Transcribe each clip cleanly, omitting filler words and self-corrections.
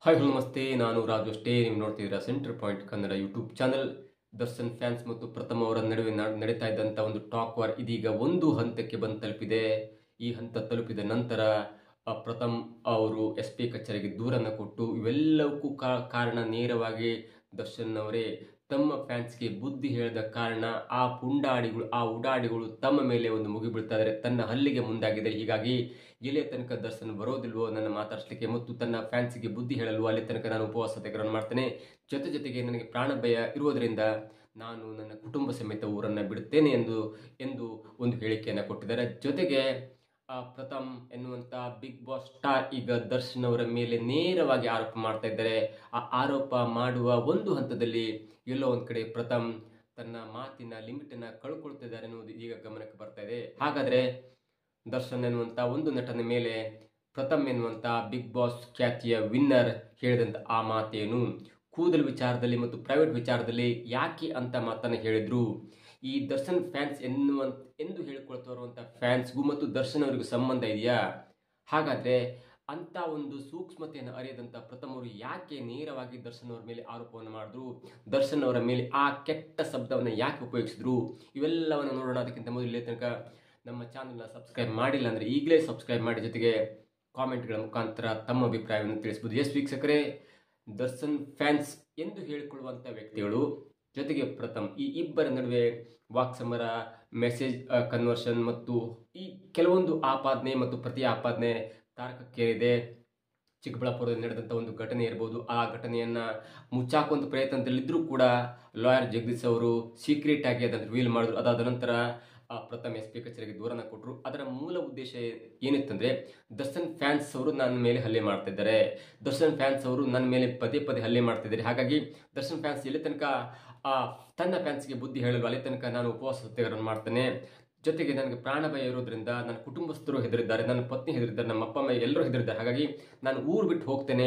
Hi hello ನಮಸ್ತೆ, ನಾನು ರಾಜು ಅಷ್ಟೇ. ನೀವು ನೋಡ್ತಿದ್ದೀರಾ centre point Kannada YouTube channel. Darshan fans ಮತ್ತು ಪ್ರಥಮ್ ಅವರ ನಡುವೆ ನಡೀತಾ ಇದ್ದಂಥ ಒಂದು ಟಾಕ್ ವಾರ್ ಇದೀಗ ಒಂದು ಹಂತಕ್ಕೆ ಬಂದು ತಲುಪಿದೆ. ಈ ಹಂತ ತಲುಪಿದ ನಂತರ ಪ್ರಥಮ್ ಅವರು SP ಕಚೇರಿಗೆ ದೂರನ್ನು ಕೊಟ್ಟು ಇವೆಲ್ಲವಕ್ಕೂ ಕಾರಣ ನೇರವಾಗಿ ದರ್ಶನ್ ಅವರೇ. ತಮ್ಮ ಫ್ಯಾನ್ಸ್ಗೆ ಬುದ್ಧಿ ಹೇಳಿದ ಕಾರಣ ಆ ಉಡಾಡಿಗಳು ತಮ್ಮ ಮೇಲೆ ಒಂದು ಮುಗಿ ಬೀಳ್ತಾ ಇದ್ದಾರೆ, ತನ್ನ ಹಲ್ಲಿಗೆ ಮುಂದಾಗಿದ್ದಾರೆ. ಹೀಗಾಗಿ ಎಲ್ಲಿ ತನಕ ದರ್ಶನ್ ಬರೋದಿಲ್ವೋ ನನ್ನ ಮಾತಾಡಿಸ್ಲಿಕ್ಕೆ ಮತ್ತು ತನ್ನ ಫ್ಯಾನ್ಸಿಗೆ ಬುದ್ಧಿ ಹೇಳಲು ಅಲ್ಲಿ ತನಕ ನಾನು ಉಪವಾಸ ಸತ್ಯಾಗ್ರಹ ಮಾಡ್ತೇನೆ. ಜೊತೆಗೆ ನನಗೆ ಪ್ರಾಣ ಭಯ ಇರುವುದರಿಂದ ನಾನು ನನ್ನ ಕುಟುಂಬ ಸಮೇತ ಊರನ್ನು ಬಿಡುತ್ತೇನೆ ಎಂದು ಒಂದು ಹೇಳಿಕೆಯನ್ನು ಕೊಟ್ಟಿದ್ದಾರೆ. ಜೊತೆಗೆ ಪ್ರಥಮ್ ಎನ್ನುವಂಥ ಬಿಗ್ ಬಾಸ್ ಸ್ಟಾರ್ ಈಗ ದರ್ಶನ್ ಅವರ ಮೇಲೆ ನೇರವಾಗಿ ಆರೋಪ ಮಾಡ್ತಾ ಇದ್ದಾರೆ. ಆ ಆರೋಪ ಮಾಡುವ ಒಂದು ಹಂತದಲ್ಲಿ ಎಲ್ಲೋ ಒಂದು ಕಡೆ ಪ್ರಥಮ್ ತನ್ನ ಮಾತಿನ ಲಿಮಿಟನ್ನು ಕಳ್ಕೊಳ್ತಿದ್ದಾರೆ ಅನ್ನೋದು ಈಗ ಗಮನಕ್ಕೆ ಬರ್ತಾ ಇದೆ. ಹಾಗಾದರೆ ದರ್ಶನ್ ಎನ್ನುವಂಥ ಒಂದು ನಟನ ಮೇಲೆ ಪ್ರಥಮ್ ಎನ್ನುವಂಥ ಬಿಗ್ ಬಾಸ್ ಖ್ಯಾತಿಯ ವಿನ್ನರ್ ಹೇಳಿದಂಥ ಆ ಮಾತೇನು? ಕೂದಲು ವಿಚಾರದಲ್ಲಿ ಮತ್ತು ಪ್ರೈವೇಟ್ ವಿಚಾರದಲ್ಲಿ ಯಾಕೆ ಅಂತ ಮಾತನ್ನು ಹೇಳಿದ್ರು? ಈ ದರ್ಶನ್ ಫ್ಯಾನ್ಸ್ ಎಂದು ಹೇಳಿಕೊಳ್ತಾ ಇರುವಂಥ ಫ್ಯಾನ್ಸ್ಗೂ ಮತ್ತು ದರ್ಶನ್ ಅವರಿಗೂ ಸಂಬಂಧ ಇದೆಯಾ? ಹಾಗಾದರೆ ಅಂಥ ಒಂದು ಸೂಕ್ಷ್ಮತೆಯನ್ನು ಅರಿಯದಂಥ ಪ್ರಥಮ್ ಅವರು ಯಾಕೆ ನೇರವಾಗಿ ದರ್ಶನ್ ಅವರ ಮೇಲೆ ಆರೋಪವನ್ನು ಮಾಡಿದ್ರು? ದರ್ಶನ್ ಅವರ ಮೇಲೆ ಆ ಕೆಟ್ಟ ಶಬ್ದವನ್ನು ಯಾಕೆ ಉಪಯೋಗಿಸಿದ್ರು? ಇವೆಲ್ಲವನ್ನು ನೋಡೋಣ. ಅದಕ್ಕಿಂತ ಮೊದಲು ಇಲ್ಲಿ ತನಕ ನಮ್ಮ ಚಾನಲ್ನ ಸಬ್ಸ್ಕ್ರೈಬ್ ಮಾಡಿಲ್ಲ ಅಂದರೆ ಈಗಲೇ ಸಬ್ಸ್ಕ್ರೈಬ್ ಮಾಡಿ, ಜೊತೆಗೆ ಕಾಮೆಂಟ್ಗಳ ಮುಖಾಂತರ ತಮ್ಮ ಅಭಿಪ್ರಾಯವನ್ನು ತಿಳಿಸ್ಬೋದು. ವೀಕ್ಷಕರೇ, ದರ್ಶನ್ ಫ್ಯಾನ್ಸ್ ಎಂದು ಹೇಳಿಕೊಳ್ಳುವಂಥ ವ್ಯಕ್ತಿಗಳು ಜೊತೆಗೆ ಪ್ರಥಮ್, ಈ ಇಬ್ಬರ ನಡುವೆ ವಾಕ್ಸಮರ, ಮೆಸೇಜ್ ಕನ್ವರ್ಷನ್ ಮತ್ತು ಈ ಕೆಲವೊಂದು ಆಪಾದನೆ ಮತ್ತು ಪ್ರತಿ ಆಪಾದನೆ ತಾರಕಕ್ಕೇರಿದೆ. ಚಿಕ್ಕಬಳ್ಳಾಪುರದಲ್ಲಿ ನಡೆದಂಥ ಒಂದು ಘಟನೆ ಇರ್ಬೋದು. ಆ ಘಟನೆಯನ್ನು ಮುಚ್ಚಾಕುವಂಥ ಪ್ರಯತ್ನದಲ್ಲಿದ್ದರೂ ಕೂಡ ಲಾಯರ್ ಜಗದೀಶ್ ಅವರು ಸೀಕ್ರೆಟ್ ಆಗಿ ಅದನ್ನು ರಿವೀಲ್ ಮಾಡಿದ್ರು. ಅದಾದ ನಂತರ ಪ್ರಥಮ್ SP ಕಚೇರಿಗೆ ದೂರನ ಕೊಟ್ಟರು. ಅದರ ಮೂಲ ಉದ್ದೇಶ ಏನಿತ್ತಂದರೆ, ದರ್ಶನ್ ಫ್ಯಾನ್ಸ್ ಅವರು ನನ್ನ ಮೇಲೆ ಹಲ್ಲೆ ಮಾಡ್ತಿದ್ದಾರೆ, ದರ್ಶನ್ ಫ್ಯಾನ್ಸ್ ಅವರು ನನ್ನ ಮೇಲೆ ಪದೇ ಹಲ್ಲೆ ಮಾಡ್ತಿದ್ದಾರೆ. ಹಾಗಾಗಿ ದರ್ಶನ್ ಫ್ಯಾನ್ಸ್ ಎಲ್ಲಿ ತನಕ ತನ್ನ ಫ್ಯಾನ್ಸ್ಗೆ ಬುದ್ಧಿ ಹೇಳಲು ಅಲ್ಲಿ ತನಕ ನಾನು ಉಪವಾಸ ಸತ್ಯಾಗ್ರಹ ಮಾಡ್ತೇನೆ. ಜೊತೆಗೆ ನನಗೆ ಪ್ರಾಣ ಭಯ ಇರೋದ್ರಿಂದ ನನ್ನ ಕುಟುಂಬಸ್ಥರು ಹೆದರಿದ್ದಾರೆ, ನನ್ನ ಪತ್ನಿ ಹೆದರಿದ್ದಾರೆ, ನಮ್ಮ ಅಪ್ಪ ಅಮ್ಮ ಎಲ್ಲರೂ ಹೆದರಿದ್ದಾರೆ. ಹಾಗಾಗಿ ನಾನು ಊರು ಬಿಟ್ಟು ಹೋಗ್ತೇನೆ.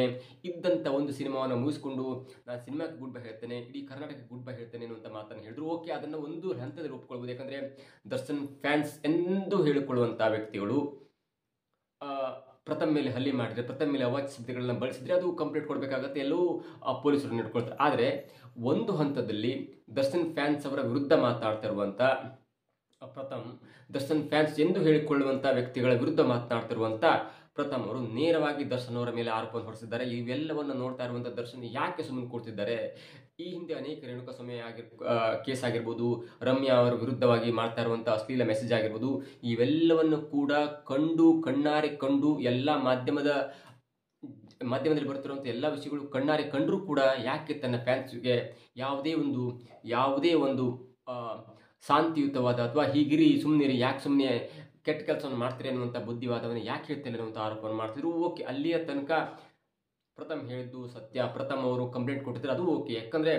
ಇದ್ದಂಥ ಒಂದು ಸಿನಿಮಾವನ್ನು ಮುಗಿಸ್ಕೊಂಡು ನಾನು ಸಿನಿಮಾಕ್ಕೆ ಗುಡ್ ಬೈ ಹೇಳ್ತೇನೆ, ಇಡೀ ಕರ್ನಾಟಕಕ್ಕೆ ಗುಡ್ ಬೈ ಹೇಳ್ತೇನೆ ಅನ್ನುವಂಥ ಮಾತನ್ನು ಹೇಳಿದ್ರು. ಓಕೆ, ಅದನ್ನು ಒಂದು ಹಂತದಲ್ಲಿ ಒಪ್ಕೊಳ್ಬೋದು. ಯಾಕಂದರೆ ದರ್ಶನ್ ಫ್ಯಾನ್ಸ್ ಎಂದು ಹೇಳಿಕೊಳ್ಳುವಂಥ ವ್ಯಕ್ತಿಗಳು ಪ್ರಥಮ್ ಮೇಲೆ ಹಲ್ಲೆ ಮಾಡಿದರೆ, ಪ್ರಥಮ್ ಮೇಲೆ ಅವಾಚ್ಯ ಶಬ್ದಗಳನ್ನ ಬಳಸಿದರೆ ಅದು ಕಂಪ್ಲೇಂಟ್ ಕೊಡಬೇಕಾಗತ್ತೆ, ಎಲ್ಲವೂ ಪೊಲೀಸರು ನಡ್ಕೊಳ್ತಾರೆ. ಆದರೆ ಒಂದು ಹಂತದಲ್ಲಿ ದರ್ಶನ್ ಫ್ಯಾನ್ಸ್ ಅವರ ವಿರುದ್ಧ ಮಾತಾಡ್ತಾ ಇರುವಂಥ ಪ್ರಥಮ್, ದರ್ಶನ್ ಫ್ಯಾನ್ಸ್ ಎಂದು ಹೇಳಿಕೊಳ್ಳುವಂಥ ವ್ಯಕ್ತಿಗಳ ವಿರುದ್ಧ ಮಾತನಾಡ್ತಿರುವಂಥ ಪ್ರಥಮ್ ಅವರು ನೇರವಾಗಿ ದರ್ಶನ್ ಅವರ ಮೇಲೆ ಆರೋಪವನ್ನು ಹೊರಿಸಿದ್ದಾರೆ. ಇವೆಲ್ಲವನ್ನು ನೋಡ್ತಾ ಇರುವಂಥ ದರ್ಶನ್ ಯಾಕೆ ಸುಮ್ಮನೆ ಕೊಡ್ತಿದ್ದಾರೆ? ಈ ಹಿಂದೆ ಅನೇಕ ರೇಣುಕಾ ಸ್ವಾಮಿ ಕೇಸ್ ಆಗಿರ್ಬೋದು, ರಮ್ಯಾ ಅವರ ವಿರುದ್ಧವಾಗಿ ಮಾಡ್ತಾ ಇರುವಂಥ ಅಶ್ಲೀಲ ಮೆಸೇಜ್ ಆಗಿರ್ಬೋದು, ಇವೆಲ್ಲವನ್ನು ಕೂಡ ಕಣ್ಣಾರೆ ಕಂಡು ಎಲ್ಲ ಮಾಧ್ಯಮದಲ್ಲಿ ಬರುತ್ತಿರುವಂಥ ಎಲ್ಲ ವಿಷಯಗಳು ಕಣ್ಣಾರೆ ಕಂಡರೂ ಕೂಡ ಯಾಕೆ ತನ್ನ ಫ್ಯಾನ್ಸ್ಗೆ ಯಾವುದೇ ಒಂದು ಶಾಂತಿಯುತವಾದ ಅಥವಾ ಹೀಗಿರಿ ಸುಮ್ಮನಿರಿ, ಯಾಕೆ ಸುಮ್ಮನೆ ಕೆಟ್ಟ ಕೆಲಸವನ್ನು ಮಾಡ್ತೀರಿ ಅನ್ನುವಂಥ ಬುದ್ಧಿವಾದವನ್ನು ಯಾಕೆ ಹೇಳ್ತಿಲ್ಲ ಅನ್ನುವಂಥ ಆರೋಪವನ್ನು ಮಾಡ್ತಿದ್ರು. ಓಕೆ, ಅಲ್ಲಿಯ ತನಕ ಪ್ರಥಮ್ ಹೇಳಿದ್ದು ಸತ್ಯ. ಪ್ರಥಮ್ ಅವರು ಕಂಪ್ಲೇಂಟ್ ಕೊಟ್ಟಿದ್ರು, ಅದು ಓಕೆ. ಯಾಕಂದರೆ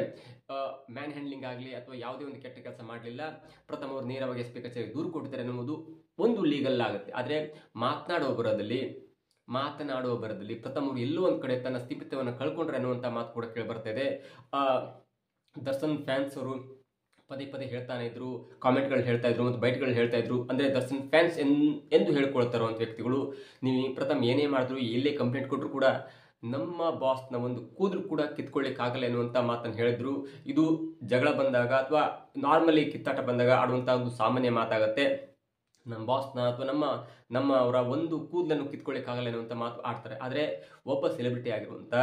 ಮ್ಯಾನ್ ಹ್ಯಾಂಡ್ಲಿಂಗ್ ಆಗಲಿ ಅಥವಾ ಯಾವುದೇ ಒಂದು ಕೆಟ್ಟ ಕೆಲಸ ಮಾಡಲಿಲ್ಲ, ಪ್ರಥಮ್ ಅವರು ನೇರವಾಗಿ SP ಕಚೇರಿಗೆ ದೂರು ಕೊಟ್ಟಿದ್ದಾರೆ ಅನ್ನುವುದು ಒಂದು ಲೀಗಲ್ ಆಗುತ್ತೆ. ಆದರೆ ಮಾತನಾಡುವ ಬರದಲ್ಲಿ ಪ್ರಥಮ್ ಅವರು ಎಲ್ಲೋ ಒಂದು ಕಡೆ ತನ್ನ ಸ್ಥಿಮಿತವನ್ನು ಕಳ್ಕೊಂಡ್ರೆ ಅನ್ನುವಂಥ ಮಾತು ಕೂಡ ಕೇಳಿ ಬರ್ತಾ ಇದೆ. ದರ್ಶನ್ ಫ್ಯಾನ್ಸ್ ಅವರು ಪದೇ ಹೇಳ್ತಾನೆ ಇದ್ರು, ಕಾಮೆಂಟ್ಗಳು ಹೇಳ್ತಾ ಇದ್ರು ಮತ್ತು ಬೈಟ್ಗಳು ಹೇಳ್ತಾ ಇದ್ರು. ಅಂದರೆ ದರ್ಶನ್ ಫ್ಯಾನ್ಸ್ ಎಂದು ಹೇಳ್ಕೊಳ್ತಾ ಇರುವಂಥ ವ್ಯಕ್ತಿಗಳು, ನೀವು ಪ್ರಥಮ್ ಏನೇ ಮಾಡಿದ್ರು, ಎಲ್ಲೇ ಕಂಪ್ಲೇಂಟ್ ಕೊಟ್ಟರು ಕೂಡ ನಮ್ಮ ಬಾಸ್ನ ಒಂದು ಕೂದಲು ಕೂಡ ಕಿತ್ಕೊಳ್ಳಿಕ್ಕಾಗಲ್ಲ ಎನ್ನುವಂಥ ಮಾತನ್ನು ಹೇಳಿದ್ರು. ಇದು ಜಗಳ ಬಂದಾಗ ಅಥವಾ ನಾರ್ಮಲಿ ಕಿತ್ತಾಟ ಬಂದಾಗ ಆಡುವಂಥ ಒಂದು ಸಾಮಾನ್ಯ ಮಾತಾಗತ್ತೆ. ನಮ್ಮ ಬಾಸ್ನ ಅಥವಾ ನಮ್ಮ ಅವರ ಒಂದು ಕೂದಲನ್ನು ಕಿತ್ಕೊಳ್ಳಿಕ್ಕಾಗಲ್ಲ ಎನ್ನುವಂಥ ಮಾತು ಆಡ್ತಾರೆ. ಆದರೆ ಒಬ್ಬ ಸೆಲೆಬ್ರಿಟಿ ಆಗಿರುವಂಥ,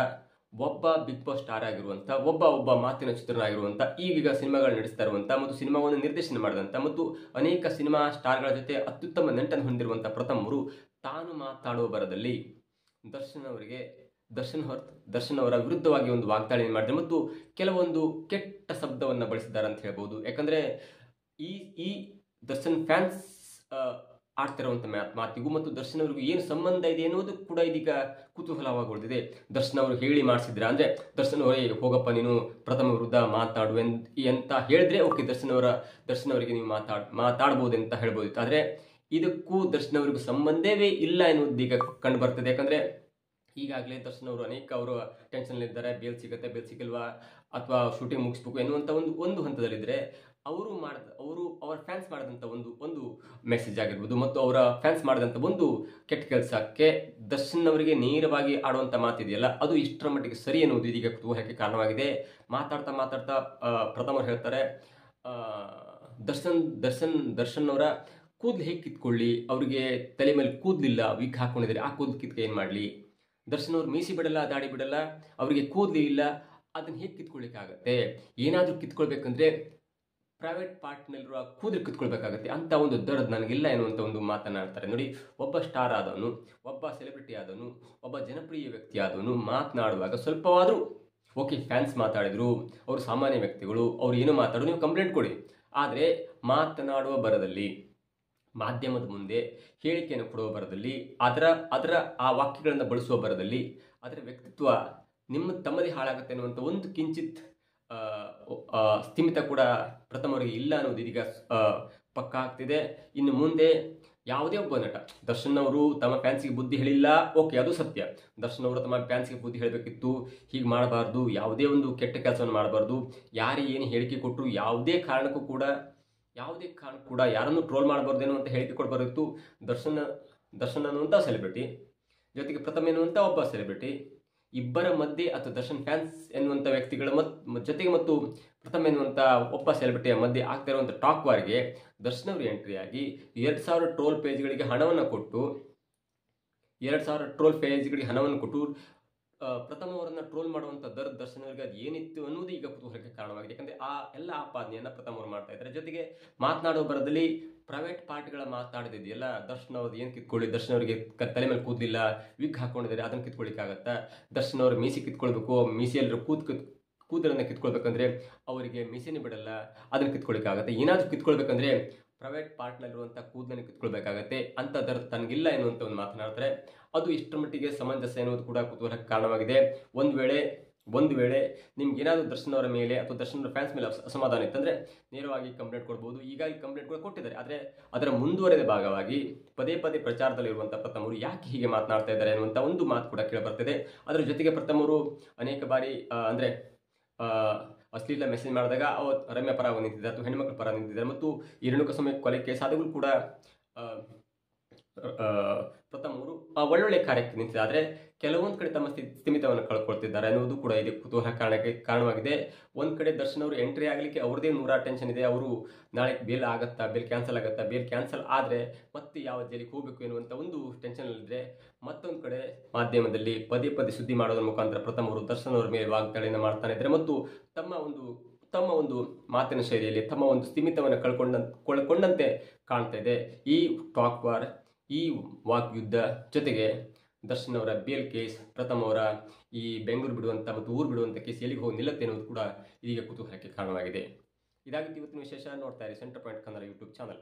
ಒಬ್ಬ ಬಿಗ್ ಬಾಸ್ ಸ್ಟಾರ್ ಆಗಿರುವಂಥ, ಒಬ್ಬ ಮಾತಿನ ಚಿತ್ರಣ ಆಗಿರುವಂಥ, ಈಗೀಗ ಸಿನಿಮಾಗಳು ನಡೆಸ್ತಾ ಇರುವಂಥ ಮತ್ತು ಸಿನಿಮಾವನ್ನು ನಿರ್ದೇಶನ ಮಾಡಿದಂಥ ಮತ್ತು ಅನೇಕ ಸಿನಿಮಾ ಸ್ಟಾರ್ಗಳ ಜೊತೆ ಅತ್ಯುತ್ತಮ ನಂಟನ್ನು ಹೊಂದಿರುವಂಥ ಪ್ರಥಮ್ ಅವರು ತಾನು ಮಾತಾಡುವ ಬರದಲ್ಲಿ ದರ್ಶನ್ ಅವರ ವಿರುದ್ಧವಾಗಿ ಒಂದು ವಾಗ್ದಾಳಿ ಮಾಡಿದ್ದಾರೆ ಮತ್ತು ಕೆಲವೊಂದು ಕೆಟ್ಟ ಶಬ್ದವನ್ನು ಬಳಸಿದ್ದಾರೆ ಅಂತ ಹೇಳ್ಬೋದು. ಯಾಕಂದರೆ ಈ ದರ್ಶನ್ ಫ್ಯಾನ್ಸ್ ಆಡ್ತಿರುವಂಥ ಮಾತಿಗೂ ಮತ್ತು ದರ್ಶನ್ ಅವರಿಗೂ ಏನು ಸಂಬಂಧ ಇದೆ ಅನ್ನೋದು ಕೂಡ ಇದೀಗ ಕುತೂಹಲವಾಗಿ ಉಳಿದಿದೆ. ದರ್ಶನ್ ಅವರು ಹೇಳಿ ಮಾಡಿಸಿದ್ರ ಅಂದರೆ ದರ್ಶನ್ ಅವರೇ ಹೋಗಪ್ಪ ನೀನು ಪ್ರಥಮ ವಿರುದ್ಧ ಮಾತಾಡು ಅಂತ ಹೇಳಿದ್ರೆ ಓಕೆ, ದರ್ಶನ್ ಅವರಿಗೆ ನೀವು ಮಾತಾಡ್ಬೋದು ಅಂತ ಹೇಳ್ಬೋದಿತ್ತು. ಆದರೆ ಇದಕ್ಕೂ ದರ್ಶನ್ ಅವರಿಗೂ ಸಂಬಂಧವೇ ಇಲ್ಲ ಎನ್ನುವುದು ಈಗ ಕಂಡು ಬರ್ತದೆ. ಯಾಕಂದರೆ ಈಗಾಗಲೇ ದರ್ಶನ್ ಅವರು ಅವರು ಟೆನ್ಷನ್ನಲ್ಲಿದ್ದಾರೆ, ಬೇಲ್ ಸಿಗಲ್ವಾ ಅಥವಾ ಶೂಟಿಂಗ್ ಮುಗಿಸ್ಬೇಕು ಎನ್ನುವಂಥ ಒಂದು ಹಂತದಲ್ಲಿದ್ದರೆ ಅವರ ಫ್ಯಾನ್ಸ್ ಮಾಡಿದಂಥ ಒಂದು ಮೆಸೇಜ್ ಆಗಿರ್ಬೋದು ಮತ್ತು ಅವರ ಫ್ಯಾನ್ಸ್ ಮಾಡಿದಂಥ ಒಂದು ಕೆಟ್ಟ ಕೆಲಸಕ್ಕೆ ದರ್ಶನ್ ಅವರಿಗೆ ನೇರವಾಗಿ ಆಡುವಂಥ ಮಾತಿದೆಯಲ್ಲ, ಅದು ಇಷ್ಟರ ಮಟ್ಟಿಗೆ ಸರಿ ಎನ್ನುವುದು ಇದೀಗ ಕುತೂಹಲಕ್ಕೆ ಕಾರಣವಾಗಿದೆ. ಮಾತಾಡ್ತಾ ಪ್ರಥಮರು ಹೇಳ್ತಾರೆ, ದರ್ಶನ್ ಅವರ ಕೂದಲು ಹೇಗೆ ಕಿತ್ಕೊಳ್ಳಿ, ಅವರಿಗೆ ತಲೆ ಮೇಲೆ ಕೂದಲಿಲ್ಲ, ವಿಗ್ ಹಾಕೊಂಡಿದ್ದಾರೆ, ಆ ಕೂದಲು ಕಿತ್ಕ ಏನು ಮಾಡಲಿ, ದರ್ಶನ್ ಅವ್ರು ಮೀಸಿ ಬಿಡಲ್ಲ, ದಾಡಿ ಬಿಡಲ್ಲ, ಅವರಿಗೆ ಕೂದಲು ಇಲ್ಲ, ಅದನ್ನು ಹೇಗೆ ಕಿತ್ಕೊಳ್ಲಿಕ್ಕಾಗತ್ತೆ, ಏನಾದರೂ ಕಿತ್ಕೊಳ್ಬೇಕಂದ್ರೆ ಪ್ರೈವೇಟ್ ಪಾರ್ಟ್ನಲ್ಲಿರುವ ಕೂದಲು ಕಿತ್ಕೊಳ್ಬೇಕಾಗತ್ತೆ, ಅಂತ ಒಂದು ದರ್ದ್ ನನಗಿಲ್ಲ ಎನ್ನುವಂಥ ಒಂದು ಮಾತನಾಡ್ತಾರೆ. ನೋಡಿ, ಒಬ್ಬ ಸ್ಟಾರ್ ಆದವನು, ಒಬ್ಬ ಸೆಲೆಬ್ರಿಟಿ ಆದವನು, ಒಬ್ಬ ಜನಪ್ರಿಯ ವ್ಯಕ್ತಿ ಆದವನು ಮಾತನಾಡುವಾಗ ಸ್ವಲ್ಪವಾದರೂ ಓಕೆ, ಫ್ಯಾನ್ಸ್ ಮಾತಾಡಿದ್ರು, ಅವರು ಸಾಮಾನ್ಯ ವ್ಯಕ್ತಿಗಳು, ಅವ್ರು ಏನೋ ಮಾತಾಡೋದು, ನೀವು ಕಂಪ್ಲೇಂಟ್ ಕೊಡಿ. ಆದರೆ ಮಾತನಾಡುವ ಬರದಲ್ಲಿ, ಮಾಧ್ಯಮದ ಮುಂದೆ ಹೇಳಿಕೆಯನ್ನು ಕೊಡುವ ಬರದಲ್ಲಿ, ಅದರ ಆ ವಾಕ್ಯಗಳನ್ನು ಬಳಸುವ ಬರದಲ್ಲಿ ಅದರ ವ್ಯಕ್ತಿತ್ವ ತಮ್ಮದೇ ಹಾಳಾಗುತ್ತೆ ಅನ್ನುವಂಥ ಒಂದು ಕಿಂಚಿತ್ ಸ್ಥಿಮಿತ ಕೂಡ ಪ್ರಥಮರಿಗೆ ಇಲ್ಲ ಅನ್ನೋದು ಇದೀಗ ಪಕ್ಕಾ ಆಗ್ತಿದೆ. ಇನ್ನು ಮುಂದೆ ಯಾವುದೇ ಒಬ್ಬ ನಟ, ದರ್ಶನ್ ಅವರು ತಮ್ಮ ಫ್ಯಾನ್ಸಿಗೆ ಬುದ್ಧಿ ಹೇಳಿಲ್ಲ, ಓಕೆ, ಅದು ಸತ್ಯ. ದರ್ಶನ್ ಅವರು ತಮ್ಮ ಫ್ಯಾನ್ಸಿಗೆ ಬುದ್ಧಿ ಹೇಳಬೇಕಿತ್ತು, ಹೀಗೆ ಮಾಡಬಾರ್ದು, ಯಾವುದೇ ಒಂದು ಕೆಟ್ಟ ಕೆಲಸವನ್ನು ಮಾಡಬಾರ್ದು, ಯಾರಿಗೆ ಏನು ಹೇಳಿಕೆ ಕೊಟ್ಟರು ಯಾವುದೇ ಕಾರಣಕ್ಕೂ ಕೂಡ ಯಾರನ್ನು ಟ್ರೋಲ್ ಮಾಡಬಾರ್ದು ಎನ್ನುವಂಥ ಹೇಳಿಕೆ ಕೊಡಬಾರ್ದಿತ್ತು. ದರ್ಶನ್ ಅನ್ನುವಂಥ ಸೆಲೆಬ್ರಿಟಿ ಜೊತೆಗೆ ಪ್ರಥಮ ಎನ್ನುವಂಥ ಒಬ್ಬ ಸೆಲೆಬ್ರಿಟಿ, ಇಬ್ಬರ ಮಧ್ಯೆ ಅಥವಾ ದರ್ಶನ್ ಫ್ಯಾನ್ಸ್ ಎನ್ನುವಂಥ ವ್ಯಕ್ತಿಗಳ ಜೊತೆಗೆ ಮತ್ತು ಪ್ರಥಮ ಎನ್ನುವಂಥ ಒಬ್ಬ ಸೆಲೆಬ್ರಿಟಿಯ ಮಧ್ಯೆ ಆಗ್ತಾ ಇರುವಂಥ ಟಾಕ್ ವಾರ್ಗೆ ದರ್ಶನ್ ಅವರು ಎಂಟ್ರಿ ಆಗಿ 2000 ಟ್ರೋಲ್ ಪೇಜ್ಗಳಿಗೆ ಹಣವನ್ನು ಕೊಟ್ಟು ಪ್ರಥಮ ಅವರನ್ನು ಟ್ರೋಲ್ ಮಾಡುವಂಥ ದರ್ಶನ್ ಅವರಿಗೆ ಅದು ಏನಿತ್ತು ಅನ್ನೋದು ಈಗ ಕುತೂಹಲಕ್ಕೆ ಕಾರಣವಾಗಿದೆ. ಯಾಕಂದರೆ ಆ ಎಲ್ಲ ಆಪಾದನೆಯನ್ನು ಪ್ರಥಮ ಅವರು ಮಾಡ್ತಾ ಇದ್ದಾರೆ. ಜೊತೆಗೆ ಮಾತನಾಡುವ ಬರದಲ್ಲಿ ಪ್ರೈವೇಟ್ ಪಾರ್ಟಿಗಳ ಮಾತಾಡಿದೆಯಲ್ಲ, ದರ್ಶನ್ ಅವ್ರದ್ದು ಏನು ಕಿತ್ಕೊಳ್ಳಿ, ದರ್ಶನ್ ಅವರಿಗೆ ತಲೆ ಮೇಲೆ ಕೂದಲಿಲ್ಲ, ವಿಗ್ ಹಾಕೊಂಡಿದ್ದಾರೆ, ಅದನ್ನು ಕಿತ್ಕೊಳ್ಳಿಕ್ಕಾಗತ್ತಾ, ದರ್ಶನ್ ಅವರು ಮೀಸಿ ಕಿತ್ಕೊಳ್ಬೇಕು, ಮೀಸೆಯಲ್ಲರೂ ಕೂದಲನ್ನು ಕಿತ್ಕೊಳ್ಬೇಕಂದ್ರೆ ಅವರಿಗೆ ಮೀಸೆನೇ ಬಿಡಲ್ಲ, ಅದನ್ನು ಕಿತ್ಕೊಳ್ಳಿಕ್ಕಾಗತ್ತೆ, ಏನಾದರೂ ಕಿತ್ಕೊಳ್ಬೇಕಂದ್ರೆ ಪ್ರೈವೇಟ್ ಪಾರ್ಟ್ನಲ್ಲಿರುವಂಥ ಕೂದಲನ್ನು ಕಿತ್ಕೊಳ್ಬೇಕಾಗತ್ತೆ ಅಂತ ತನಗಿಲ್ಲ ಎನ್ನುವಂಥ ಒಂದು ಮಾತನಾಡ್ತಾರೆ. ಅದು ಇಷ್ಟರ ಮಟ್ಟಿಗೆ ಸಮಂಜಸ ಎನ್ನುವುದು ಕೂಡ ಕುತೂಹಲಕ್ಕೆ ಕಾರಣವಾಗಿದೆ. ಒಂದು ವೇಳೆ ನಿಮ್ಗೆ ಏನಾದರೂ ದರ್ಶನ್ ಅವರ ಮೇಲೆ ಅಥವಾ ದರ್ಶನ್ ಅವರ ಫ್ಯಾನ್ಸ್ ಮೇಲೆ ಅಸಮಾಧಾನ ಇತ್ತಂದರೆ ನೇರವಾಗಿ ಕಂಪ್ಲೇಂಟ್ ಕೊಡ್ಬೋದು. ಈಗಾಗಲೇ ಕಂಪ್ಲೇಂಟ್ ಕೂಡ ಕೊಟ್ಟಿದ್ದಾರೆ. ಆದರೆ ಅದರ ಮುಂದುವರೆದ ಭಾಗವಾಗಿ ಪದೇ ಪ್ರಚಾರದಲ್ಲಿರುವಂಥ ಪ್ರಥಮರು ಯಾಕೆ ಹೀಗೆ ಮಾತನಾಡ್ತಾ ಇದ್ದಾರೆ ಅನ್ನುವಂಥ ಒಂದು ಮಾತು ಕೂಡ ಕೇಳಿಬರ್ತಿದೆ. ಅದರ ಜೊತೆಗೆ ಪ್ರಥಮರು ಅನೇಕ ಬಾರಿ ಅಶ್ಲೀಲ ಮೆಸೇಜ್ ಮಾಡಿದಾಗ ರಮ್ಯಾ ಪರ ನಿಂತಿದ್ದಾರೆ ಅಥವಾ ಹೆಣ್ಮಕ್ಳ ಪರ ನಿಂತಿದ್ದಾರೆ ಮತ್ತು ಈ ರೇಣುಕಾಸ್ವಾಮಿ ಕೊಲೆ ಕೇಸಾದಗಳು ಕೂಡ ಪ್ರಥಮರು ಒಳ್ಳೊಳ್ಳೆ ಕಾರ್ಯಕ್ಕೆ ನಿಂತಿದೆ. ಆದರೆ ಕೆಲವೊಂದು ಕಡೆ ತಮ್ಮ ಸ್ಥಿಮಿತವನ್ನು ಕಳ್ಕೊಳ್ತಿದ್ದಾರೆ ಅನ್ನೋದು ಕೂಡ ಇದು ಕುತೂಹಲ ಕಾರಣವಾಗಿದೆ. ಒಂದು ಕಡೆ ದರ್ಶನ್ ಅವರು ಎಂಟ್ರಿ ಆಗಲಿಕ್ಕೆ ಅವ್ರದೇ 100 ಟೆನ್ಷನ್ ಇದೆ. ಅವರು ನಾಳೆ ಬೇಲ್ ಕ್ಯಾನ್ಸಲ್ ಆಗುತ್ತಾ, ಬೇಲ್ ಕ್ಯಾನ್ಸಲ್ ಆದರೆ ಮತ್ತೆ ಯಾವ ಜೈಲಿಗೆ ಹೋಗಬೇಕು ಎನ್ನುವಂಥ ಒಂದು ಟೆನ್ಷನ್ನಲ್ಲಿದ್ದರೆ, ಮತ್ತೊಂದು ಕಡೆ ಮಾಧ್ಯಮದಲ್ಲಿ ಪದೇ ಸುದ್ದಿ ಮಾಡೋದ್ರ ಮುಖಾಂತರ ಪ್ರಥಮರು ದರ್ಶನ್ ಅವರ ಮೇಲೆ ವಾಗ್ದಾಳಿಯನ್ನು ಮಾಡ್ತಾನೆ ಇದ್ದಾರೆ ಮತ್ತು ತಮ್ಮ ಒಂದು ಮಾತಿನ ಶೈಲಿಯಲ್ಲಿ ತಮ್ಮ ಒಂದು ಸ್ಥಿಮಿತವನ್ನು ಕಳ್ಕೊಂಡಂತೆ ಕಾಣ್ತಾ ಇದೆ. ಈ ಟಾಕ್ ವಾರ್, ಈ ವಾಗ್ಯುದ್ಧ ಜೊತೆಗೆ ದರ್ಶನ್ ಅವರ ಬೇಲ್ ಕೇಸ್, ಪ್ರಥಮ ಅವರ ಈ ಬೆಂಗಳೂರು ಬಿಡುವಂಥ ಮತ್ತು ಊರು ಬಿಡುವಂಥ ಕೇಸ್ ಎಲ್ಲಿಗೆ ಹೋಗಿ ನಿಲ್ಲುತ್ತೆ ಅನ್ನೋದು ಕೂಡ ಇದೀಗ ಕುತೂಹಲಕ್ಕೆ ಕಾರಣವಾಗಿದೆ. ಇದಾಗಿತ್ತು ಇವತ್ತಿನ ವಿಶೇಷ. ನೋಡ್ತಾ ಇರಿ centre point Kannada YouTube channel.